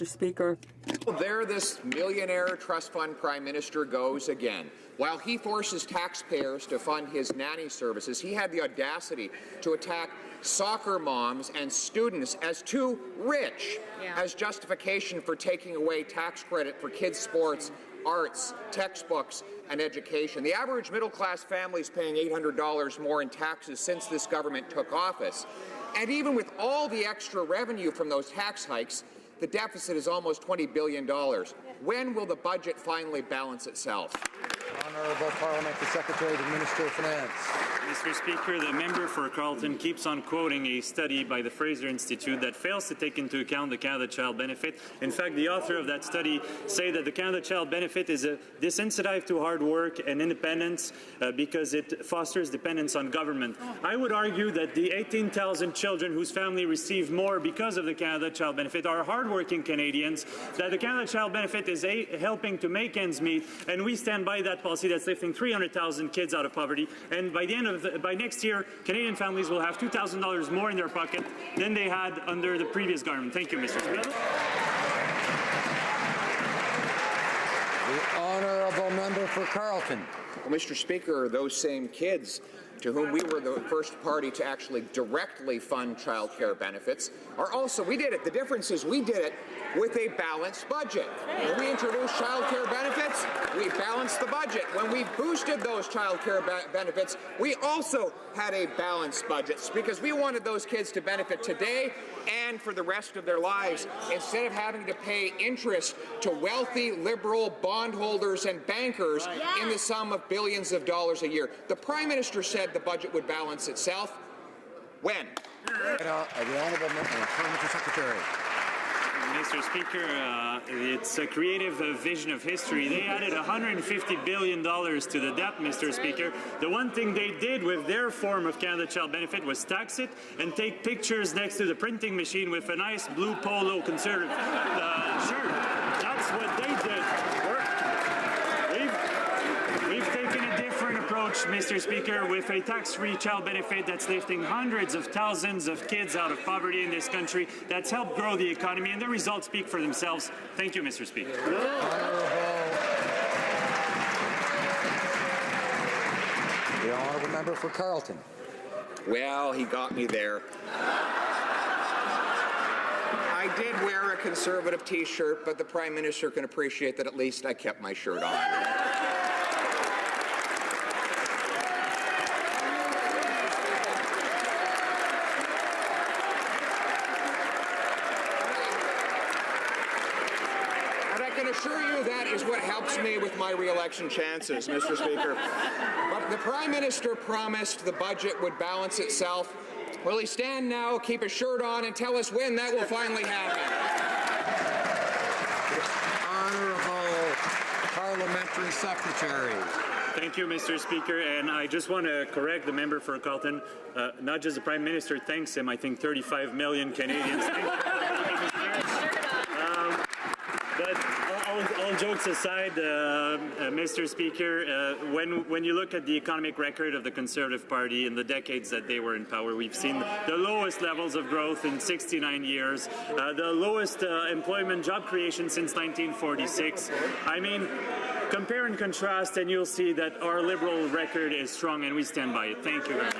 Mr. Speaker. Well, there this millionaire trust fund prime minister goes again. While he forces taxpayers to fund his nanny services, he had the audacity to attack soccer moms and students as too rich as justification for taking away tax credit for kids' sports, arts, textbooks, and education. The average middle-class family is paying $800 more in taxes since this government took office. And even with all the extra revenue from those tax hikes, the deficit is almost $20 billion. When will the budget finally balance itself? Honourable Parliamentary Secretary to the Minister of Finance. Mr. Speaker, the member for Carleton keeps on quoting a study by the Fraser Institute that fails to take into account the Canada Child Benefit. In fact, the author of that study say that the Canada Child Benefit is a disincentive to hard work and independence because it fosters dependence on government. I would argue that the 18,000 children whose family receive more because of the Canada Child Benefit are hardworking Canadians, that the Canada Child Benefit is helping to make ends meet, and we stand by that policy that's lifting 300,000 kids out of poverty. And by the end of by next year, Canadian families will have $2,000 more in their pocket than they had under the previous government. Thank you, Mr. Speaker. The honourable member for Carleton. Well, Mr. Speaker, those same kids to whom we were the first party to actually directly fund child care benefits are also, we did it. The difference is we did it with a balanced budget. When we introduced child care benefits, we balanced the budget. When we boosted those child care benefits, we also had a balanced budget because we wanted those kids to benefit today and for the rest of their lives instead of having to pay interest to wealthy liberal bondholders and bankers in the sum of billions of dollars a year. The Prime Minister said the budget would balance itself. When? The honourable member, Parliamentary Secretary. Mr. Speaker, it's a creative vision of history. They added $150 billion to the debt, Mr. Speaker. The one thing they did with their form of Canada Child Benefit was tax it and take pictures next to the printing machine with a nice blue polo conservative shirt. That's what they did. We've taken a different approach, Mr. Speaker, with a tax-free child benefit that's lifting hundreds of thousands of kids out of poverty in this country, that's helped grow the economy, and the results speak for themselves. Thank you, Mr. Speaker. The honourable member for Carleton. Well, he got me there. I did wear a conservative T-shirt, but the Prime Minister can appreciate that at least I kept my shirt on. I can assure you that is what helps me with my re-election chances, Mr. Speaker. But the Prime Minister promised the budget would balance itself. Will he stand now, keep his shirt on, and tell us when that will finally happen? Honourable Parliamentary Secretary. Thank you, Mr. Speaker. And I just want to correct the member for Carleton. Not just the Prime Minister thanks him, I think 35 million Canadians. But all jokes aside, Mr. Speaker, when you look at the economic record of the Conservative Party in the decades that they were in power, we've seen the lowest levels of growth in 69 years, the lowest employment job creation since 1946. I mean, compare and contrast, and you'll see that our Liberal record is strong, and we stand by it. Thank you very much.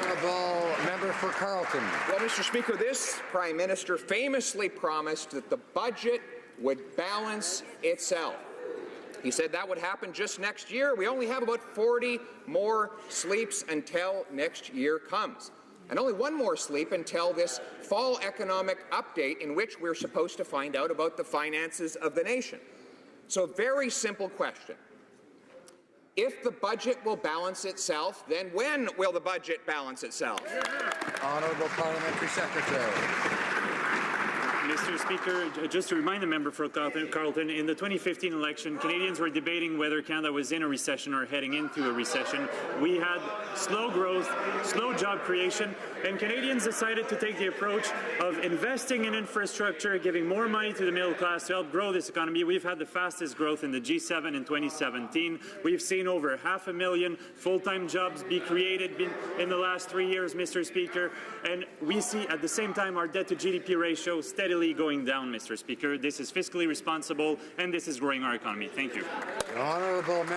Honourable member for Carleton. Well, Mr. Speaker, this Prime Minister famously promised that the budget would balance itself. He said that would happen just next year. We only have about 40 more sleeps until next year comes. And only one more sleep until this fall economic update in which we're supposed to find out about the finances of the nation. So very simple question. If the budget will balance itself, then when will the budget balance itself? Honourable Parliamentary Secretary. Mr. Speaker, just to remind the member for Carleton, in the 2015 election, Canadians were debating whether Canada was in a recession or heading into a recession. We had slow growth, slow job creation, and Canadians decided to take the approach of investing in infrastructure, giving more money to the middle class to help grow this economy. We've had the fastest growth in the G7 in 2017. We've seen over 500,000 full-time jobs be created in the last 3 years, Mr. Speaker, and we see at the same time our debt-to-GDP ratio steadily steadily going down, Mr. Speaker. This is fiscally responsible, and this is growing our economy. Thank you. The honourable member